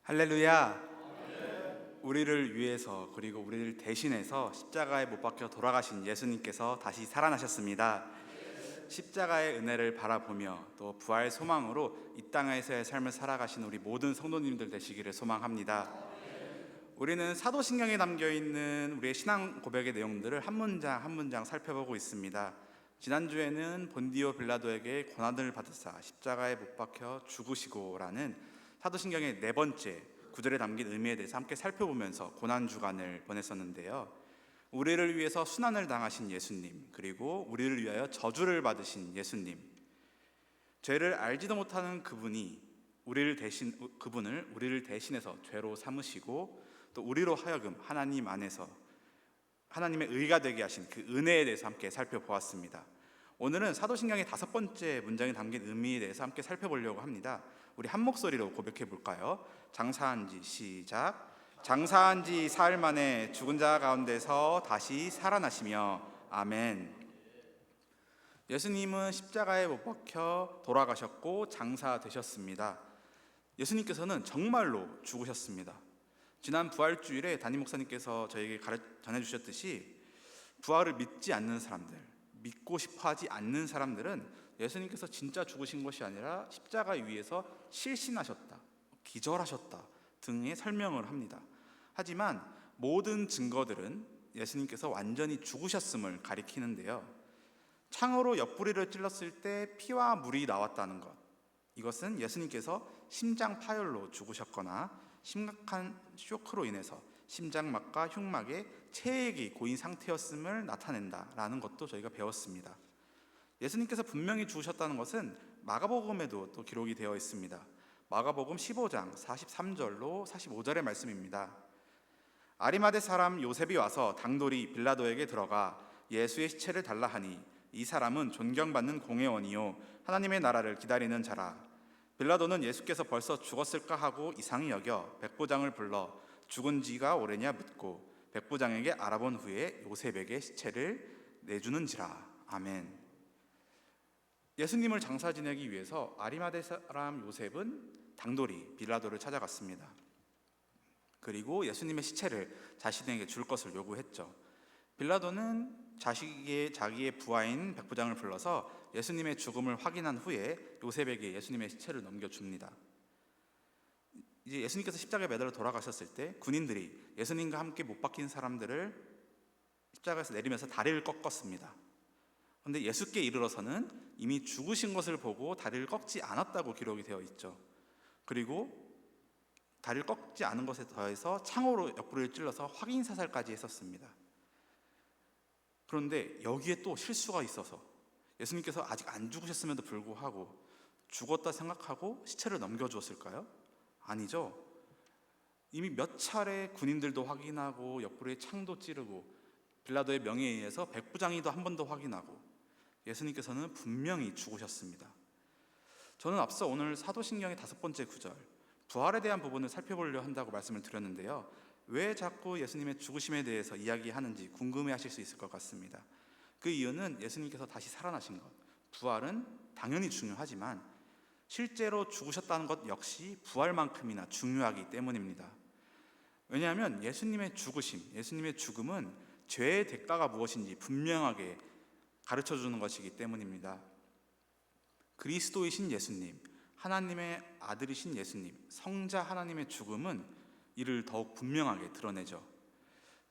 할렐루야. 우리를 위해서 그리고 우리를 대신해서 십자가에 못 박혀 돌아가신 예수님께서 다시 살아나셨습니다. 십자가의 은혜를 바라보며 또 부활 소망으로 이 땅에서의 삶을 살아가신 우리 모든 성도님들 되시기를 소망합니다. 우리는 사도신경에 담겨있는 우리의 신앙 고백의 내용들을 한 문장 한 문장 살펴보고 있습니다. 지난주에는 본디오 빌라도에게 고난을 받으사 십자가에 못 박혀 죽으시고라는 사도신경의 네 번째 구절에 담긴 의미에 대해서 함께 살펴보면서 고난주간을 보냈었는데요. 우리를 위해서 순환을 당하신 예수님, 그리고 우리를 위하여 저주를 받으신 예수님, 죄를 알지도 못하는 그분을 우리를 대신해서 죄로 삼으시고 또 우리로 하여금 하나님 안에서 하나님의 의가 되게 하신 그 은혜에 대해서 함께 살펴보았습니다. 오늘은 사도신경의 다섯 번째 문장에 담긴 의미에 대해서 함께 살펴보려고 합니다. 우리 한 목소리로 고백해 볼까요? 장사한 지 시작. 장사한 지 사흘 만에 죽은 자 가운데서 다시 살아나시며 아멘. 예수님은 십자가에 못 박혀 돌아가셨고 장사되셨습니다. 예수님께서는 정말로 죽으셨습니다. 지난 부활주일에 담임 목사님께서 저에게 전해주셨듯이 부활을 믿지 않는 사람들, 믿고 싶어하지 않는 사람들은 예수님께서 진짜 죽으신 것이 아니라 십자가 위에서 실신하셨다, 기절하셨다 등의 설명을 합니다. 하지만 모든 증거들은 예수님께서 완전히 죽으셨음을 가리키는데요. 창으로 옆구리를 찔렀을 때 피와 물이 나왔다는 것, 이것은 예수님께서 심장 파열로 죽으셨거나 심각한 쇼크로 인해서 심장막과 흉막에 체액이 고인 상태였음을 나타낸다라는 것도 저희가 배웠습니다. 예수님께서 분명히 죽으셨다는 것은 마가복음에도 또 기록이 되어 있습니다. 마가복음 15장 43절로 45절의 말씀입니다. 아리마대 사람 요셉이 와서 당돌이 빌라도에게 들어가 예수의 시체를 달라 하니 이 사람은 존경받는 공회원이요 하나님의 나라를 기다리는 자라. 빌라도는 예수께서 벌써 죽었을까 하고 이상히 여겨 백부장을 불러 죽은 지가 오래냐 묻고 백부장에게 알아본 후에 요셉에게 시체를 내주는지라. 아멘. 예수님을 장사 지내기 위해서 아리마대 사람 요셉은 당돌이 빌라도를 찾아갔습니다. 그리고 예수님의 시체를 자신에게 줄 것을 요구했죠. 빌라도는 자기의 부하인 백부장을 불러서 예수님의 죽음을 확인한 후에 요셉에게 예수님의 시체를 넘겨줍니다. 이제 예수님께서 십자가에 매달려 돌아가셨을 때 군인들이 예수님과 함께 못 박힌 사람들을 십자가에서 내리면서 다리를 꺾었습니다. 그런데 예수께 이르러서는 이미 죽으신 것을 보고 다리를 꺾지 않았다고 기록이 되어 있죠. 그리고 다리를 꺾지 않은 것에 더해서 창으로 옆구리를 찔러서 확인 사살까지 했었습니다. 그런데 여기에 또 실수가 있어서 예수님께서 아직 안 죽으셨음에도 불구하고 죽었다 생각하고 시체를 넘겨주었을까요? 아니죠. 이미 몇 차례 군인들도 확인하고 옆구리에 창도 찌르고 빌라도의 명예에 의해서 백부장이도 한 번 더 확인하고 예수님께서는 분명히 죽으셨습니다. 저는 앞서 오늘 사도신경의 다섯 번째 구절 부활에 대한 부분을 살펴보려 한다고 말씀을 드렸는데요. 왜 자꾸 예수님의 죽으심에 대해서 이야기하는지 궁금해하실 수 있을 것 같습니다. 그 이유는 예수님께서 다시 살아나신 것, 부활은 당연히 중요하지만 실제로 죽으셨다는 것 역시 부활만큼이나 중요하기 때문입니다. 왜냐하면 예수님의 죽으심, 예수님의 죽음은 죄의 대가가 무엇인지 분명하게 가르쳐주는 것이기 때문입니다. 그리스도이신 예수님, 하나님의 아들이신 예수님, 성자 하나님의 죽음은 이를 더욱 분명하게 드러내죠.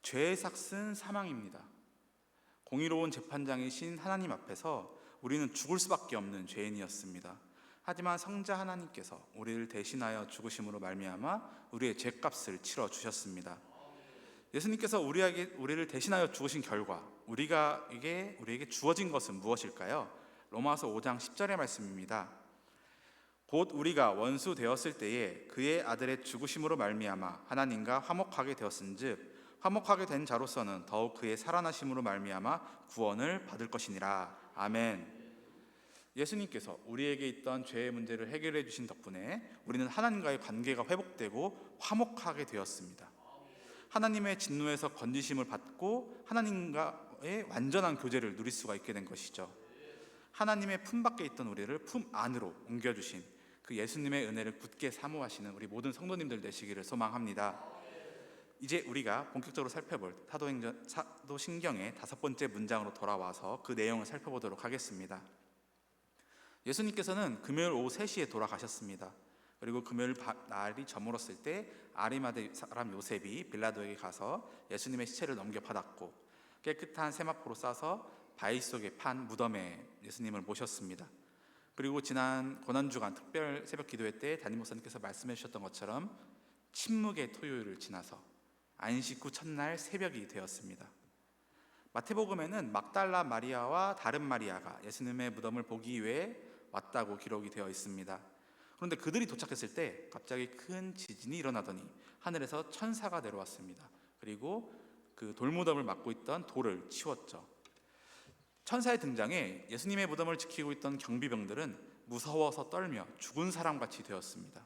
죄의 삭은 사망입니다. 공의로운 재판장이신 하나님 앞에서 우리는 죽을 수밖에 없는 죄인이었습니다. 하지만 성자 하나님께서 우리를 대신하여 죽으심으로 말미암아 우리의 죄값을 치러 주셨습니다. 예수님께서 우리를 대신하여 죽으신 결과 우리에게 주어진 것은 무엇일까요? 로마서 5장 10절의 말씀입니다. 곧 우리가 원수 되었을 때에 그의 아들의 죽으심으로 말미암아 하나님과 화목하게 되었은즉 화목하게 된 자로서는 더욱 그의 살아나심으로 말미암아 구원을 받을 것이니라. 아멘. 예수님께서 우리에게 있던 죄의 문제를 해결해 주신 덕분에 우리는 하나님과의 관계가 회복되고 화목하게 되었습니다. 하나님의 진노에서 건지심을 받고 하나님과의 완전한 교제를 누릴 수가 있게 된 것이죠. 하나님의 품 밖에 있던 우리를 품 안으로 옮겨주신 그 예수님의 은혜를 굳게 사모하시는 우리 모든 성도님들 되시기를 소망합니다. 이제 우리가 본격적으로 살펴볼 사도신경의 5번째 문장으로 돌아와서 그 내용을 살펴보도록 하겠습니다. 예수님께서는 금요일 오후 3시에 돌아가셨습니다. 그리고 금요일 날이 저물었을 때 아리마대 사람 요셉이 빌라도에게 가서 예수님의 시체를 넘겨받았고 깨끗한 세마포로 싸서 바위 속에 판 무덤에 예수님을 모셨습니다. 그리고 지난 고난주간 특별 새벽 기도회 때 담임 목사님께서 말씀해 주셨던 것처럼 침묵의 토요일을 지나서 안식 후 첫날 새벽이 되었습니다. 마태복음에는 막달라 마리아와 다른 마리아가 예수님의 무덤을 보기 위해 왔다고 기록이 되어 있습니다. 그런데 그들이 도착했을 때 갑자기 큰 지진이 일어나더니 하늘에서 천사가 내려왔습니다. 그리고 그 돌무덤을 막고 있던 돌을 치웠죠. 천사의 등장에 예수님의 무덤을 지키고 있던 경비병들은 무서워서 떨며 죽은 사람같이 되었습니다.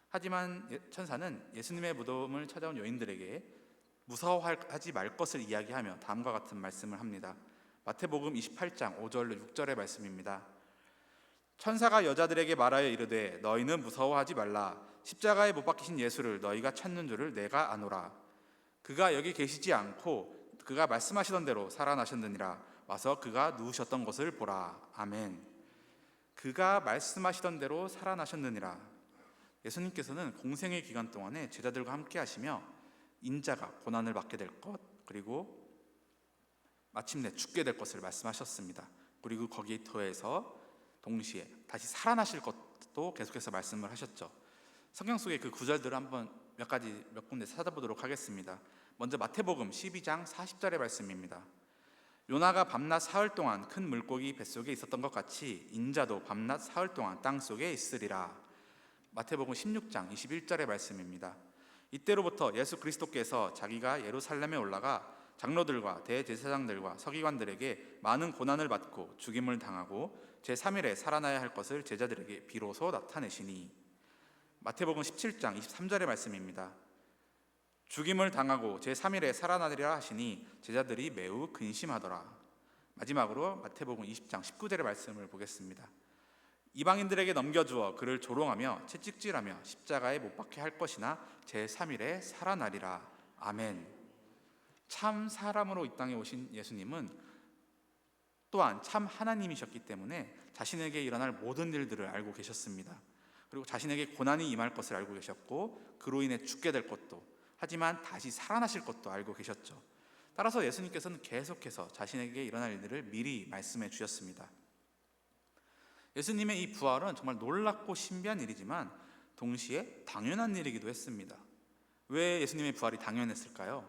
하지만 천사는 예수님의 무덤을 찾아온 여인들에게 무서워하지 말 것을 이야기하며 다음과 같은 말씀을 합니다. 마태복음 28장 5절로 6절의 말씀입니다. 천사가 여자들에게 말하여 이르되 너희는 무서워하지 말라. 십자가에 못 박히신 예수를 너희가 찾는 줄을 내가 아노라. 그가 여기 계시지 않고 그가 말씀하시던 대로 살아나셨느니라. 와서 그가 누우셨던 것을 보라. 아멘. 그가 말씀하시던 대로 살아나셨느니라. 예수님께서는 공생의 기간 동안에 제자들과 함께 하시며 인자가 고난을 받게 될 것, 그리고 마침내 죽게 될 것을 말씀하셨습니다. 그리고 거기에 더해서 동시에 다시 살아나실 것도 계속해서 말씀을 하셨죠. 성경 속의 그 구절들을 한번 몇 군데 찾아보도록 하겠습니다. 먼저 마태복음 12장 40절의 말씀입니다. 요나가 밤낮 사흘 동안 큰 물고기 뱃속에 있었던 것 같이 인자도 밤낮 사흘 동안 땅속에 있으리라. 마태복음 16장 21절의 말씀입니다. 이때로부터 예수 그리스도께서 자기가 예루살렘에 올라가 장로들과 대제사장들과 서기관들에게 많은 고난을 받고 죽임을 당하고 제3일에 살아나야 할 것을 제자들에게 비로소 나타내시니. 마태복음 17장 23절의 말씀입니다. 죽임을 당하고 제3일에 살아나리라 하시니 제자들이 매우 근심하더라. 마지막으로 마태복음 20장 19절의 말씀을 보겠습니다. 이방인들에게 넘겨주어 그를 조롱하며 채찍질하며 십자가에 못 박게 할 것이나 제3일에 살아나리라. 아멘. 참 사람으로 이 땅에 오신 예수님은 또한 참 하나님이셨기 때문에 자신에게 일어날 모든 일들을 알고 계셨습니다. 그리고 자신에게 고난이 임할 것을 알고 계셨고 그로 인해 죽게 될 것도, 하지만 다시 살아나실 것도 알고 계셨죠. 따라서 예수님께서는 계속해서 자신에게 일어날 일들을 미리 말씀해 주셨습니다. 예수님의 이 부활은 정말 놀랍고 신비한 일이지만 동시에 당연한 일이기도 했습니다. 왜 예수님의 부활이 당연했을까요?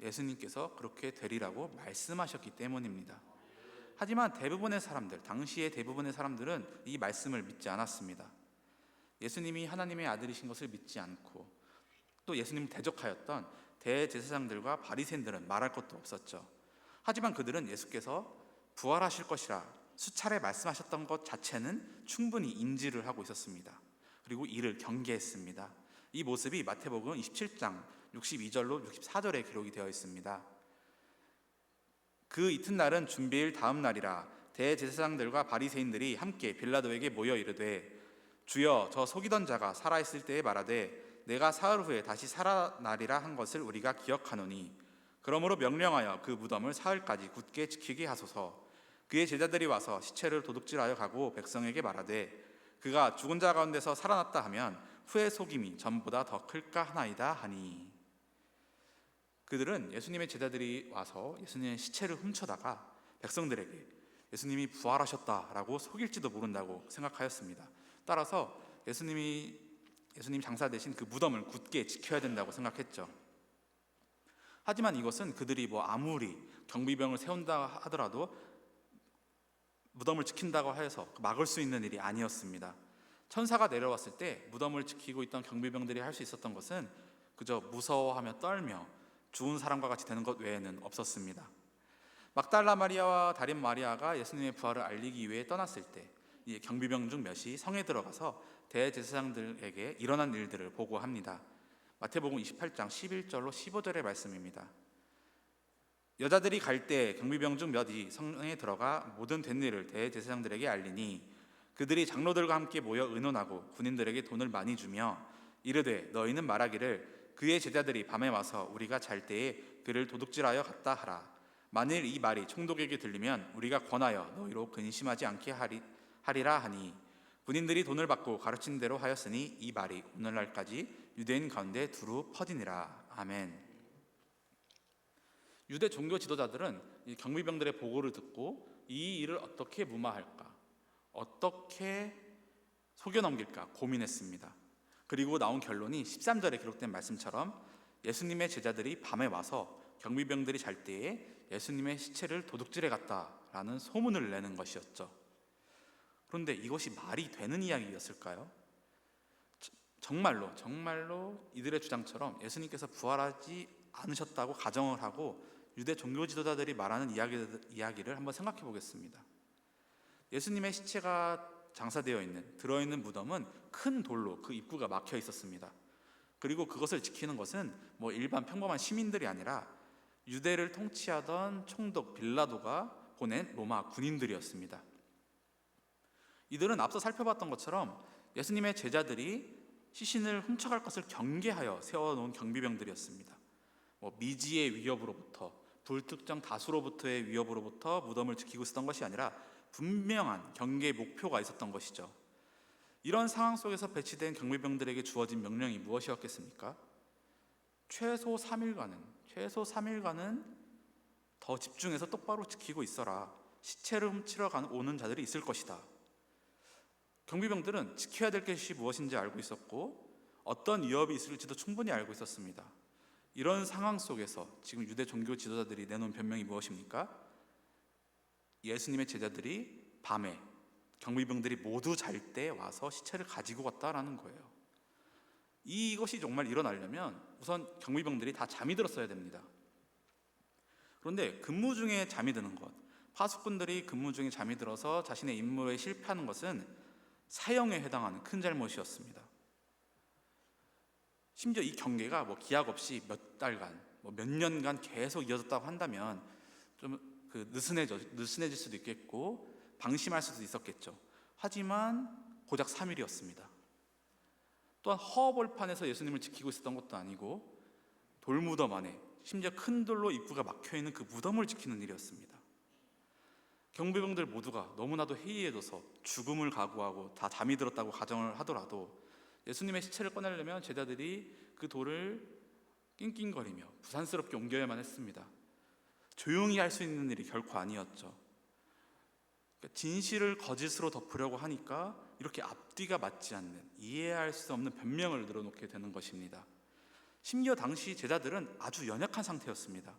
예수님께서 그렇게 되리라고 말씀하셨기 때문입니다. 하지만 대부분의 사람들, 당시의 대부분의 사람들은 이 말씀을 믿지 않았습니다. 예수님이 하나님의 아들이신 것을 믿지 않고 또 예수님을 대적하였던 대제사장들과 바리새인들은 말할 것도 없었죠. 하지만 그들은 예수께서 부활하실 것이라 수차례 말씀하셨던 것 자체는 충분히 인지를 하고 있었습니다. 그리고 이를 경계했습니다. 이 모습이 마태복음 27장 62절로 64절에 기록이 되어 있습니다. 그 이튿날은 준비일 다음 날이라 대제사장들과 바리새인들이 함께 빌라도에게 모여 이르되 주여 저 속이던 자가 살아있을 때에 말하되 내가 사흘 후에 다시 살아나리라 한 것을 우리가 기억하노니 그러므로 명령하여 그 무덤을 사흘까지 굳게 지키게 하소서. 그의 제자들이 와서 시체를 도둑질하여 가고 백성에게 말하되 그가 죽은 자 가운데서 살아났다 하면 후의 속임이 전보다 더 클까 하나이다 하니. 그들은 예수님의 제자들이 와서 예수님의 시체를 훔쳐다가 백성들에게 예수님이 부활하셨다라고 속일지도 모른다고 생각하였습니다. 따라서 예수님 장사되신 그 무덤을 굳게 지켜야 된다고 생각했죠. 하지만 이것은 그들이 아무리 경비병을 세운다 하더라도 무덤을 지킨다고 해서 막을 수 있는 일이 아니었습니다. 천사가 내려왔을 때 무덤을 지키고 있던 경비병들이 할 수 있었던 것은 그저 무서워하며 떨며 죽은 사람과 같이 되는 것 외에는 없었습니다. 막달라 마리아와 다른 마리아가 예수님의 부활을 알리기 위해 떠났을 때 이 경비병 중 몇이 성에 들어가서 대제사장들에게 일어난 일들을 보고합니다. 마태복음 28장 11절로 15절의 말씀입니다. 여자들이 갈 때 경비병 중 몇이 성에 들어가 모든 된 일을 대제사장들에게 알리니 그들이 장로들과 함께 모여 의논하고 군인들에게 돈을 많이 주며 이르되 너희는 말하기를 그의 제자들이 밤에 와서 우리가 잘 때에 그를 도둑질하여 갔다 하라. 만일 이 말이 총독에게 들리면 우리가 권하여 너희로 근심하지 않게 하리라 하니 군인들이 돈을 받고 가르친 대로 하였으니 이 말이 오늘날까지 유대인 가운데 두루 퍼지니라. 아멘. 유대 종교 지도자들은 이 경비병들의 보고를 듣고 이 일을 어떻게 무마할까, 어떻게 속여 넘길까 고민했습니다. 그리고 나온 결론이 13절에 기록된 말씀처럼 예수님의 제자들이 밤에 와서 경비병들이 잘 때에 예수님의 시체를 도둑질해 갔다라는 소문을 내는 것이었죠. 그런데 이것이 말이 되는 이야기였을까요? 정말로 이들의 주장처럼 예수님께서 부활하지 않으셨다고 가정을 하고 유대 종교 지도자들이 말하는 이야기를 한번 생각해 보겠습니다. 예수님의 시체가 들어있는 무덤은 큰 돌로 그 입구가 막혀 있었습니다. 그리고 그것을 지키는 것은 일반 평범한 시민들이 아니라 유대를 통치하던 총독 빌라도가 보낸 로마 군인들이었습니다. 이들은 앞서 살펴봤던 것처럼 예수님의 제자들이 시신을 훔쳐갈 것을 경계하여 세워놓은 경비병들이었습니다. 미지의 위협으로부터, 불특정 다수로부터의 위협으로부터 무덤을 지키고 있었던 것이 아니라 분명한 경계의 목표가 있었던 것이죠. 이런 상황 속에서 배치된 경비병들에게 주어진 명령이 무엇이었겠습니까? 최소 3일간은 더 집중해서 똑바로 지키고 있어라. 시체를 훔치러 오는 자들이 있을 것이다. 경비병들은 지켜야 될 것이 무엇인지 알고 있었고 어떤 위협이 있을지도 충분히 알고 있었습니다. 이런 상황 속에서 지금 유대 종교 지도자들이 내놓은 변명이 무엇입니까? 예수님의 제자들이 밤에 경비병들이 모두 잘 때 와서 시체를 가지고 갔다라는 거예요. 이것이 정말 일어나려면 우선 경비병들이 다 잠이 들었어야 됩니다. 그런데 근무 중에 잠이 드는 것, 파수꾼들이 근무 중에 잠이 들어서 자신의 임무에 실패하는 것은 사형에 해당하는 큰 잘못이었습니다. 심지어 이 경계가 기약 없이 몇 달간, 몇 년간 계속 이어졌다고 한다면 좀 느슨해질 수도 있겠고 방심할 수도 있었겠죠. 하지만 고작 3일이었습니다. 또한 허벌판에서 예수님을 지키고 있었던 것도 아니고 돌무덤 안에, 심지어 큰 돌로 입구가 막혀있는 그 무덤을 지키는 일이었습니다. 경비병들 모두가 너무나도 해이해져서 죽음을 각오하고 다 잠이 들었다고 가정을 하더라도 예수님의 시체를 꺼내려면 제자들이 그 돌을 낑낑거리며 부산스럽게 옮겨야만 했습니다. 조용히 할 수 있는 일이 결코 아니었죠. 진실을 거짓으로 덮으려고 하니까 이렇게 앞뒤가 맞지 않는, 이해할 수 없는 변명을 늘어놓게 되는 것입니다. 심지어 당시 제자들은 아주 연약한 상태였습니다.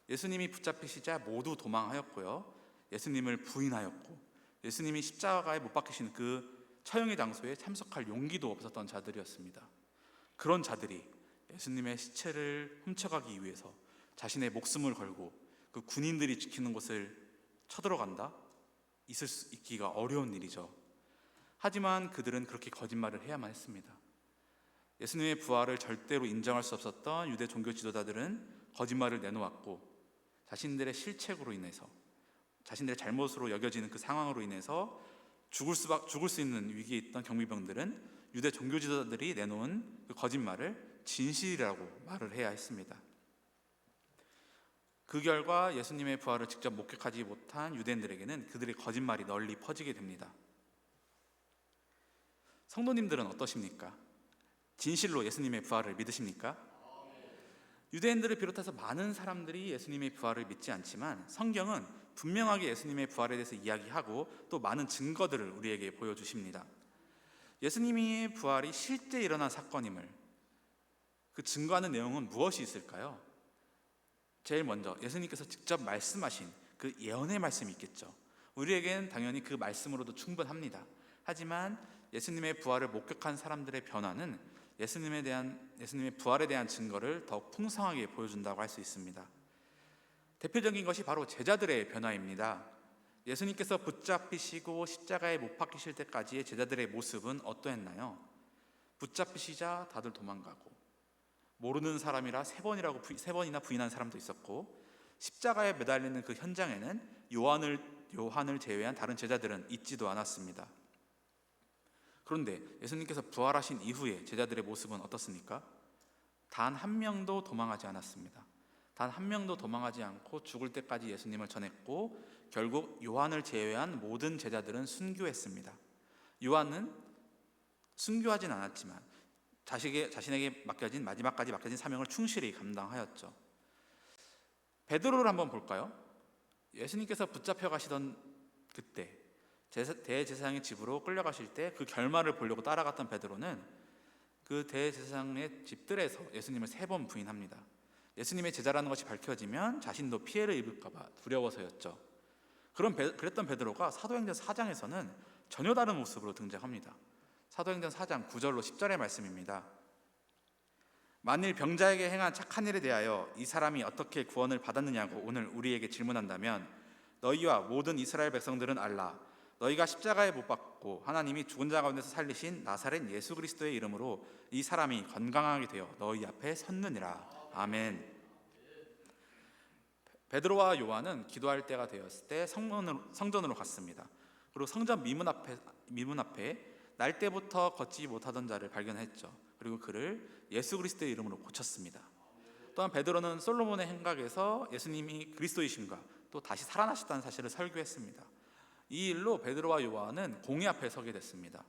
예수님이 붙잡히시자 모두 도망하였고요, 예수님을 부인하였고 예수님이 십자가에 못 박히신 그 처형의 장소에 참석할 용기도 없었던 자들이었습니다. 그런 자들이 예수님의 시체를 훔쳐가기 위해서 자신의 목숨을 걸고 그 군인들이 지키는 곳을 쳐들어간다? 있기가 어려운 일이죠. 하지만 그들은 그렇게 거짓말을 해야만 했습니다. 예수님의 부활을 절대로 인정할 수 없었던 유대 종교 지도자들은 거짓말을 내놓았고 자신들의 실책으로 인해서, 자신들의 잘못으로 여겨지는 그 상황으로 인해서 죽을 수 있는 위기에 있던 경비병들은 유대 종교 지도자들이 내놓은 그 거짓말을 진실이라고 말을 해야 했습니다. 그 결과 예수님의 부활을 직접 목격하지 못한 유대인들에게는 그들의 거짓말이 널리 퍼지게 됩니다. 성도님들은 어떠십니까? 진실로 예수님의 부활을 믿으십니까? 유대인들을 비롯해서 많은 사람들이 예수님의 부활을 믿지 않지만 성경은 분명하게 예수님의 부활에 대해서 이야기하고 또 많은 증거들을 우리에게 보여주십니다. 예수님의 부활이 실제 일어난 사건임을 그 증거하는 내용은 무엇이 있을까요? 제일 먼저 예수님께서 직접 말씀하신 그 예언의 말씀이 있겠죠. 우리에겐 당연히 그 말씀으로도 충분합니다. 하지만 예수님의 부활을 목격한 사람들의 변화는 예수님의 부활에 대한 증거를 더욱 풍성하게 보여준다고 할 수 있습니다. 대표적인 것이 바로 제자들의 변화입니다. 예수님께서 붙잡히시고 십자가에 못 박히실 때까지의 제자들의 모습은 어떠했나요? 붙잡히시자 다들 도망가고, 모르는 사람이라 세 번이나 부인한 사람도 있었고, 십자가에 매달리는 그 현장에는 요한을 제외한 다른 제자들은 있지도 않았습니다. 그런데 예수님께서 부활하신 이후에 제자들의 모습은 어떻습니까? 단 한 명도 도망하지 않았습니다. 단 한 명도 도망하지 않고 죽을 때까지 예수님을 전했고, 결국 요한을 제외한 모든 제자들은 순교했습니다. 요한은 순교하진 않았지만 자신에게 마지막까지 맡겨진 사명을 충실히 감당하였죠. 베드로를 한번 볼까요? 예수님께서 붙잡혀 가시던 그때 대제사장의 집으로 끌려가실 때 그 결말을 보려고 따라갔던 베드로는 그 대제사장의 집들에서 예수님을 3번 부인합니다. 예수님의 제자라는 것이 밝혀지면 자신도 피해를 입을까 봐 두려워서였죠. 그랬던 베드로가 사도행전 4장에서는 전혀 다른 모습으로 등장합니다. 사도행전 4장 9절로 10절의 말씀입니다. 만일 병자에게 행한 착한 일에 대하여 이 사람이 어떻게 구원을 받았느냐고 오늘 우리에게 질문한다면 너희와 모든 이스라엘 백성들은 알라. 너희가 십자가에 못 박고 하나님이 죽은 자 가운데서 살리신 나사렛 예수 그리스도의 이름으로 이 사람이 건강하게 되어 너희 앞에 섰느니라. 아멘. 베드로와 요한은 기도할 때가 되었을 때 성전으로 갔습니다. 그리고 성전 미문 앞에 날 때부터 걷지 못하던 자를 발견했죠. 그리고 그를 예수 그리스도의 이름으로 고쳤습니다. 또한 베드로는 솔로몬의 행각에서 예수님이 그리스도이신가 또 다시 살아나셨다는 사실을 설교했습니다. 이 일로 베드로와 요한은 공회 앞에 서게 됐습니다.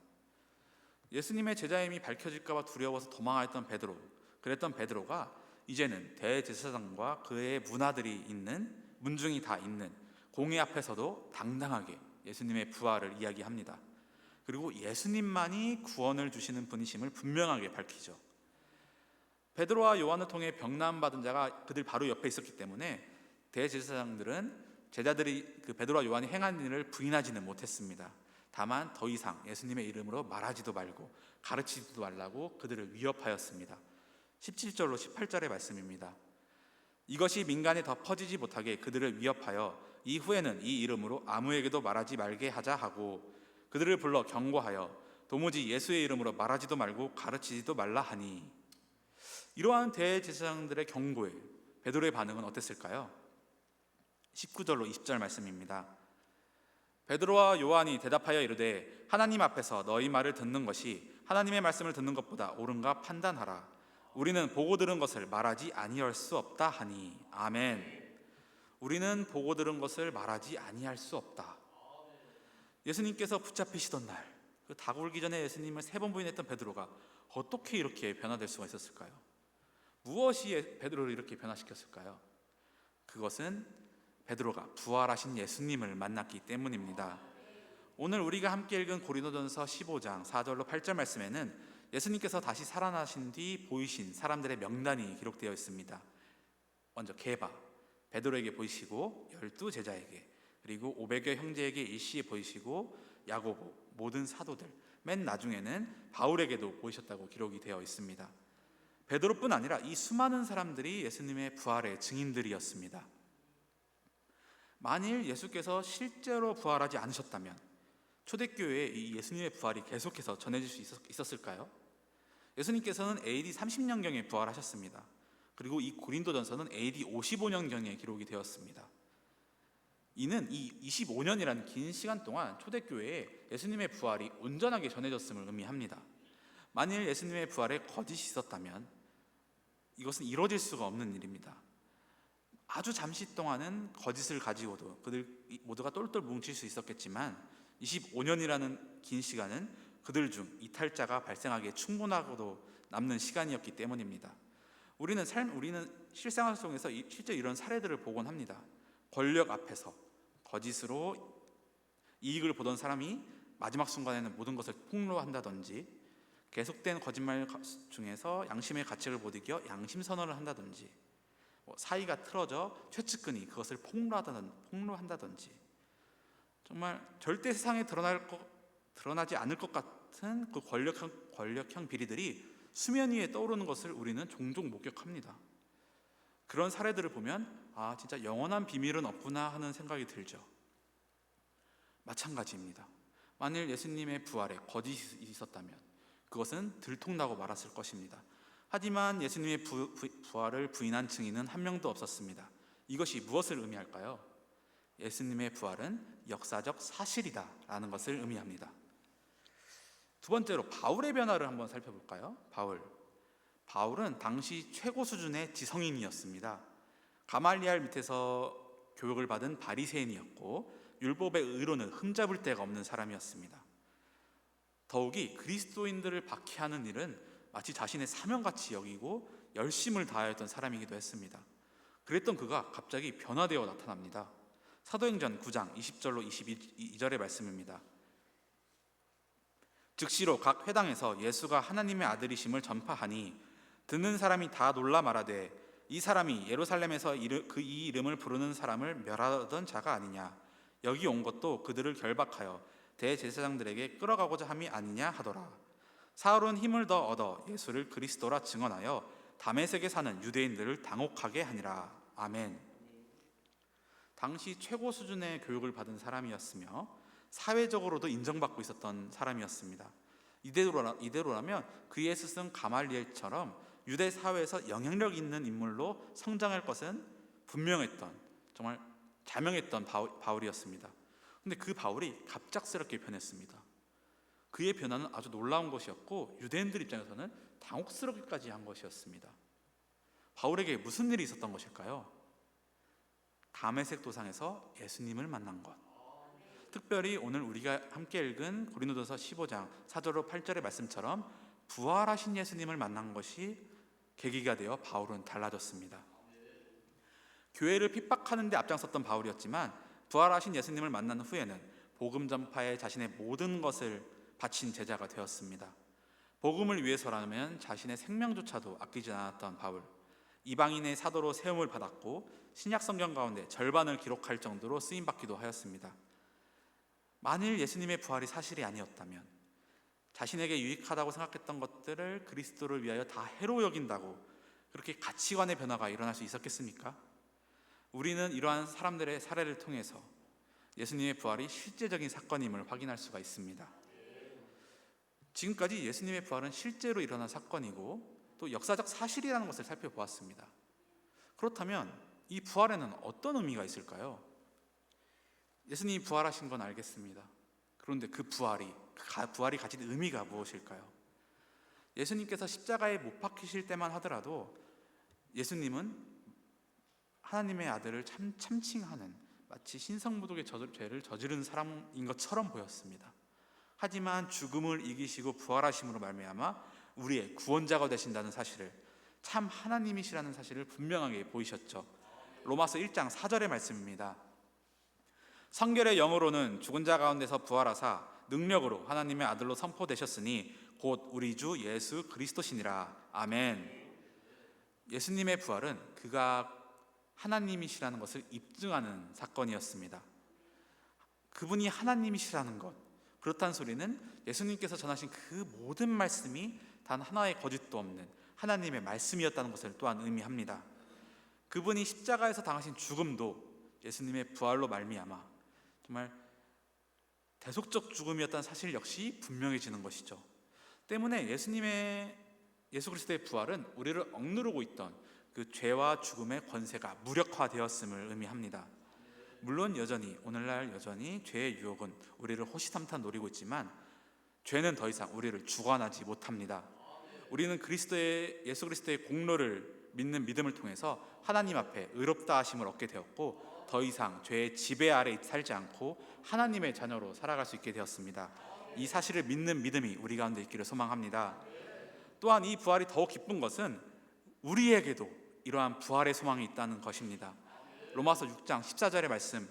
예수님의 제자임이 밝혀질까 봐 두려워서 도망하였던 베드로, 그랬던 베드로가 이제는 대제사장과 그의 문하들이 있는, 문중이 다 있는 공회 앞에서도 당당하게 예수님의 부활을 이야기합니다. 그리고 예수님만이 구원을 주시는 분이심을 분명하게 밝히죠. 베드로와 요한을 통해 병나음받은 자가 그들 바로 옆에 있었기 때문에 대제사장들은 제자들이 그 베드로와 요한이 행한 일을 부인하지는 못했습니다. 다만 더 이상 예수님의 이름으로 말하지도 말고 가르치지도 말라고 그들을 위협하였습니다. 17절로 18절의 말씀입니다. 이것이 민간에 더 퍼지지 못하게 그들을 위협하여 이후에는 이 이름으로 아무에게도 말하지 말게 하자 하고 그들을 불러 경고하여 도무지 예수의 이름으로 말하지도 말고 가르치지도 말라 하니. 이러한 대제사장들의 경고에 베드로의 반응은 어땠을까요? 19절로 20절 말씀입니다. 베드로와 요한이 대답하여 이르되 하나님 앞에서 너희 말을 듣는 것이 하나님의 말씀을 듣는 것보다 옳은가 판단하라. 우리는 보고 들은 것을 말하지 아니할 수 없다 하니. 아멘. 우리는 보고 들은 것을 말하지 아니할 수 없다. 예수님께서 붙잡히시던 날, 그 닭 울기 전에 예수님을 3번 부인했던 베드로가 어떻게 이렇게 변화될 수가 있었을까요? 무엇이 베드로를 이렇게 변화시켰을까요? 그것은 베드로가 부활하신 예수님을 만났기 때문입니다. 오늘 우리가 함께 읽은 고린도전서 15장 4절로 8절 말씀에는 예수님께서 다시 살아나신 뒤 보이신 사람들의 명단이 기록되어 있습니다. 먼저 게바, 베드로에게 보이시고 12제자에게, 그리고 500여 형제에게 일시에 보이시고 야고보, 모든 사도들, 맨 나중에는 바울에게도 보이셨다고 기록이 되어 있습니다. 베드로뿐 아니라 이 수많은 사람들이 예수님의 부활의 증인들이었습니다. 만일 예수께서 실제로 부활하지 않으셨다면 초대교회에 이 예수님의 부활이 계속해서 전해질 수 있었을까요? 예수님께서는 AD 30년경에 부활하셨습니다. 그리고 이 고린도전서는 AD 55년경에 기록이 되었습니다. 이는 이 25년이라는 긴 시간 동안 초대교회에 예수님의 부활이 온전하게 전해졌음을 의미합니다. 만일 예수님의 부활에 거짓이 있었다면 이것은 이루어질 수가 없는 일입니다. 아주 잠시 동안은 거짓을 가지고도 그들 모두가 똘똘 뭉칠 수 있었겠지만 25년이라는 긴 시간은 그들 중 이탈자가 발생하기에 충분하고도 남는 시간이었기 때문입니다. 우리는 실생활 속에서 실제 이런 사례들을 보곤 합니다. 권력 앞에서 거짓으로 이익을 보던 사람이 마지막 순간에는 모든 것을 폭로한다든지, 계속된 거짓말 중에서 양심의 가책을 못 이겨 양심 선언을 한다든지, 사이가 틀어져 최측근이 그것을 폭로한다든지, 정말 절대 세상에 드러나지 않을 것 같은 그 권력형 비리들이 수면 위에 떠오르는 것을 우리는 종종 목격합니다. 그런 사례들을 보면 진짜 영원한 비밀은 없구나 하는 생각이 들죠. 마찬가지입니다. 만일 예수님의 부활에 거짓이 있었다면 그것은 들통나고 말았을 것입니다. 하지만 예수님의 부활을 부인한 증인은 한 명도 없었습니다. 이것이 무엇을 의미할까요? 예수님의 부활은 역사적 사실이다 라는 것을 의미합니다. 두 번째로 바울의 변화를 한번 살펴볼까요? 바울은 당시 최고 수준의 지성인이었습니다. 가말리알 밑에서 교육을 받은 바리새인이었고 율법의 의로는 흠잡을 데가 없는 사람이었습니다. 더욱이 그리스도인들을 박해하는 일은 마치 자신의 사명같이 여기고 열심을 다하였던 사람이기도 했습니다. 그랬던 그가 갑자기 변화되어 나타납니다. 사도행전 9장 20절로 22절의 말씀입니다. 즉시로 각 회당에서 예수가 하나님의 아들이심을 전파하니 듣는 사람이 다 놀라 말하되 이 사람이 예루살렘에서 이 이름을 부르는 사람을 멸하던 자가 아니냐, 여기 온 것도 그들을 결박하여 대제사장들에게 끌어가고자 함이 아니냐 하더라. 사울은 힘을 더 얻어 예수를 그리스도라 증언하여 다메섹에 사는 유대인들을 당혹하게 하니라. 아멘. 당시 최고 수준의 교육을 받은 사람이었으며 사회적으로도 인정받고 있었던 사람이었습니다. 이대로라면 그의 스승 가말리엘처럼 유대 사회에서 영향력 있는 인물로 성장할 것은 분명했던, 정말 자명했던 바울이었습니다. 근데 그 바울이 갑작스럽게 변했습니다. 그의 변화는 아주 놀라운 것이었고 유대인들 입장에서는 당혹스럽기까지 한 것이었습니다. 바울에게 무슨 일이 있었던 것일까요? 다메섹 도상에서 예수님을 만난 것. 특별히 오늘 우리가 함께 읽은 고린도전서 15장 4절로 8절의 말씀처럼 부활하신 예수님을 만난 것이 계기가 되어 바울은 달라졌습니다. 교회를 핍박하는 데 앞장섰던 바울이었지만 부활하신 예수님을 만난 후에는 복음 전파에 자신의 모든 것을 바친 제자가 되었습니다. 복음을 위해서라면 자신의 생명조차도 아끼지 않았던 바울, 이방인의 사도로 세움을 받았고 신약 성경 가운데 절반을 기록할 정도로 쓰임받기도 하였습니다. 만일 예수님의 부활이 사실이 아니었다면 자신에게 유익하다고 생각했던 것들을 그리스도를 위하여 다 해로 여긴다고 그렇게 가치관의 변화가 일어날 수 있었겠습니까? 우리는 이러한 사람들의 사례를 통해서 예수님의 부활이 실제적인 사건임을 확인할 수가 있습니다. 지금까지 예수님의 부활은 실제로 일어난 사건이고 또 역사적 사실이라는 것을 살펴보았습니다. 그렇다면 이 부활에는 어떤 의미가 있을까요? 예수님이 부활하신 건 알겠습니다. 그런데 그 부활이 가진 의미가 무엇일까요? 예수님께서 십자가에 못 박히실 때만 하더라도 예수님은 하나님의 아들을 참칭하는 마치 신성모독의 죄를 저지른 사람인 것처럼 보였습니다. 하지만 죽음을 이기시고 부활하심으로 말미암아 우리의 구원자가 되신다는 사실을, 참 하나님이시라는 사실을 분명하게 보이셨죠. 로마서 1장 4절의 말씀입니다. 성결의 영으로는 죽은 자 가운데서 부활하사 능력으로 하나님의 아들로 선포되셨으니 곧 우리 주 예수 그리스도시니라. 아멘. 예수님의 부활은 그가 하나님이시라는 것을 입증하는 사건이었습니다. 그분이 하나님이시라는 것, 그렇다는 소리는 예수님께서 전하신 그 모든 말씀이 단 하나의 거짓도 없는 하나님의 말씀이었다는 것을 또한 의미합니다. 그분이 십자가에서 당하신 죽음도 예수님의 부활로 말미암아 정말 대속적 죽음이었다는 사실 역시 분명해지는 것이죠. 때문에 예수 그리스도의 부활은 우리를 억누르고 있던 그 죄와 죽음의 권세가 무력화되었음을 의미합니다. 물론 오늘날 여전히 죄의 유혹은 우리를 호시탐탐 노리고 있지만 죄는 더 이상 우리를 주관하지 못합니다. 우리는 예수 그리스도의 공로를 믿는 믿음을 통해서 하나님 앞에 의롭다 하심을 얻게 되었고 더 이상 죄의 지배 아래 살지 않고 하나님의 자녀로 살아갈 수 있게 되었습니다. 이 사실을 믿는 믿음이 우리 가운데 있기를 소망합니다. 또한 이 부활이 더욱 기쁜 것은 우리에게도 이러한 부활의 소망이 있다는 것입니다. 로마서 6장 14절의 말씀,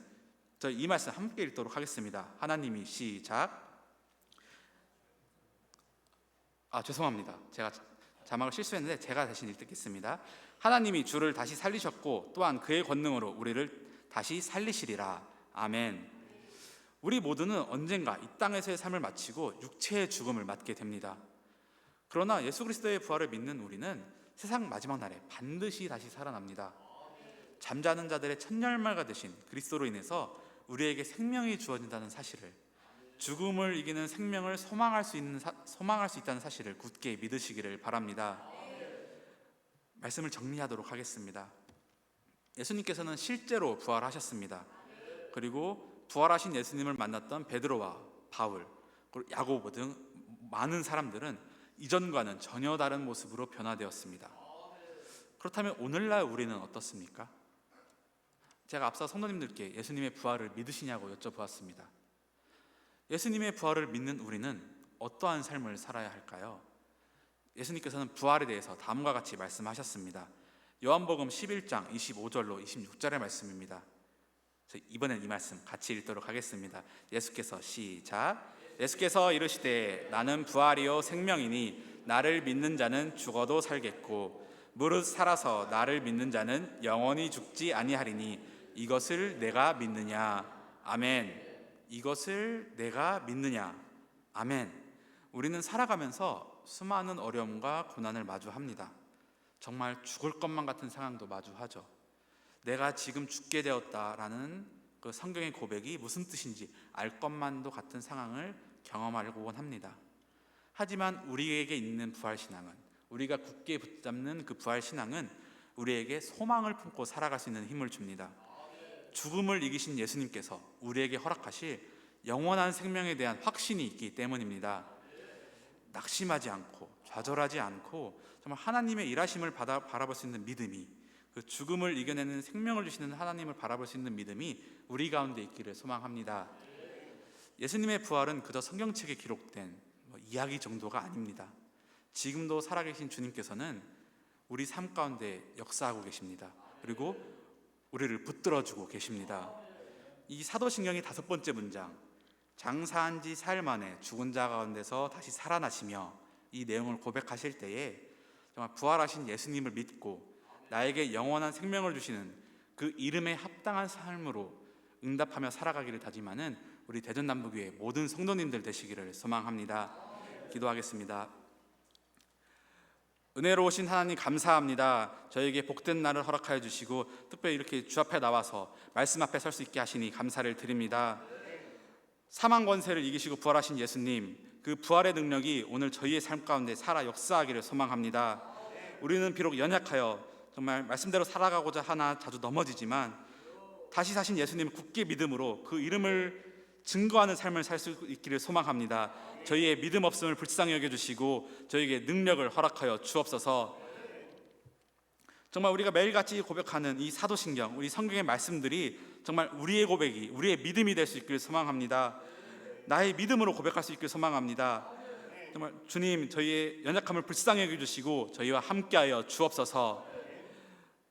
이 말씀 함께 읽도록 하겠습니다. 하나님이 시작. 죄송합니다. 제가 자막을 실수했는데 제가 대신 읽겠습니다. 하나님이 주를 다시 살리셨고 또한 그의 권능으로 우리를 다시 살리시리라. 아멘. 우리 모두는 언젠가 이 땅에서의 삶을 마치고 육체의 죽음을 맞게 됩니다. 그러나 예수 그리스도의 부활을 믿는 우리는 세상 마지막 날에 반드시 다시 살아납니다. 잠자는 자들의 첫열말가 되신 그리스도로 인해서 우리에게 생명이 주어진다는 사실을, 죽음을 이기는 생명을 소망할 수 있다는 사실을 굳게 믿으시기를 바랍니다. 말씀을 정리하도록 하겠습니다. 예수님께서는 실제로 부활하셨습니다. 그리고 부활하신 예수님을 만났던 베드로와 바울, 그리고 야고보 등 많은 사람들은 이전과는 전혀 다른 모습으로 변화되었습니다. 그렇다면 오늘날 우리는 어떻습니까? 제가 앞서 성도님들께 예수님의 부활을 믿으시냐고 여쭤보았습니다. 예수님의 부활을 믿는 우리는 어떠한 삶을 살아야 할까요? 예수님께서는 부활에 대해서 다음과 같이 말씀하셨습니다. 요한복음 11장 25절로 26절의 말씀입니다. 이번엔 이 말씀 같이 읽도록 하겠습니다. 예수께서 시작. 예수께서 이르시되 나는 부활이요 생명이니 나를 믿는 자는 죽어도 살겠고 무릇 살아서 나를 믿는 자는 영원히 죽지 아니하리니 이것을 내가 믿느냐. 아멘. 이것을 내가 믿느냐. 아멘. 우리는 살아가면서 수많은 어려움과 고난을 마주합니다. 정말 죽을 것만 같은 상황도 마주하죠. 내가 지금 죽게 되었다라는 그 성경의 고백이 무슨 뜻인지 알 것만도 같은 상황을 경험하려고 합니다. 하지만 우리에게 있는 부활신앙은, 우리가 굳게 붙잡는 그 부활신앙은 우리에게 소망을 품고 살아갈 수 있는 힘을 줍니다. 죽음을 이기신 예수님께서 우리에게 허락하실 영원한 생명에 대한 확신이 있기 때문입니다. 낙심하지 않고 좌절하지 않고 정말 하나님의 일하심을 바라볼 수 있는 믿음이, 그 죽음을 이겨내는 생명을 주시는 하나님을 바라볼 수 있는 믿음이 우리 가운데 있기를 소망합니다. 예수님의 부활은 그저 성경책에 기록된 이야기 정도가 아닙니다. 지금도 살아계신 주님께서는 우리 삶 가운데 역사하고 계십니다. 그리고 우리를 붙들어주고 계십니다. 이 사도신경의 5번째 문장, 장사한 지 사흘 만에 죽은 자 가운데서 다시 살아나시며, 이 내용을 고백하실 때에 정말 부활하신 예수님을 믿고 나에게 영원한 생명을 주시는 그 이름에 합당한 삶으로 응답하며 살아가기를 다짐하는 우리 대전남부교회 모든 성도님들 되시기를 소망합니다. 기도하겠습니다. 은혜로우신 하나님 감사합니다. 저에게 복된 날을 허락하여 주시고 특별히 이렇게 주 앞에 나와서 말씀 앞에 설 수 있게 하시니 감사를 드립니다. 사망 권세를 이기시고 부활하신 예수님, 그 부활의 능력이 오늘 저희의 삶 가운데 살아 역사하기를 소망합니다. 우리는 비록 연약하여 정말 말씀대로 살아가고자 하나 자주 넘어지지만 다시 사신 예수님을 굳게 믿음으로 그 이름을 증거하는 삶을 살 수 있기를 소망합니다. 저희의 믿음 없음을 불쌍히 여겨주시고 저희에게 능력을 허락하여 주옵소서. 정말 우리가 매일같이 고백하는 이 사도신경, 우리 성경의 말씀들이 정말 우리의 고백이, 우리의 믿음이 될 수 있기를 소망합니다. 나의 믿음으로 고백할 수 있기를 소망합니다. 정말 주님, 저희의 연약함을 불쌍히 여겨주시고 저희와 함께하여 주옵소서.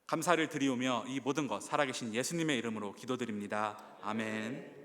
감사를 드리오며 이 모든 것 살아계신 예수님의 이름으로 기도드립니다. 아멘.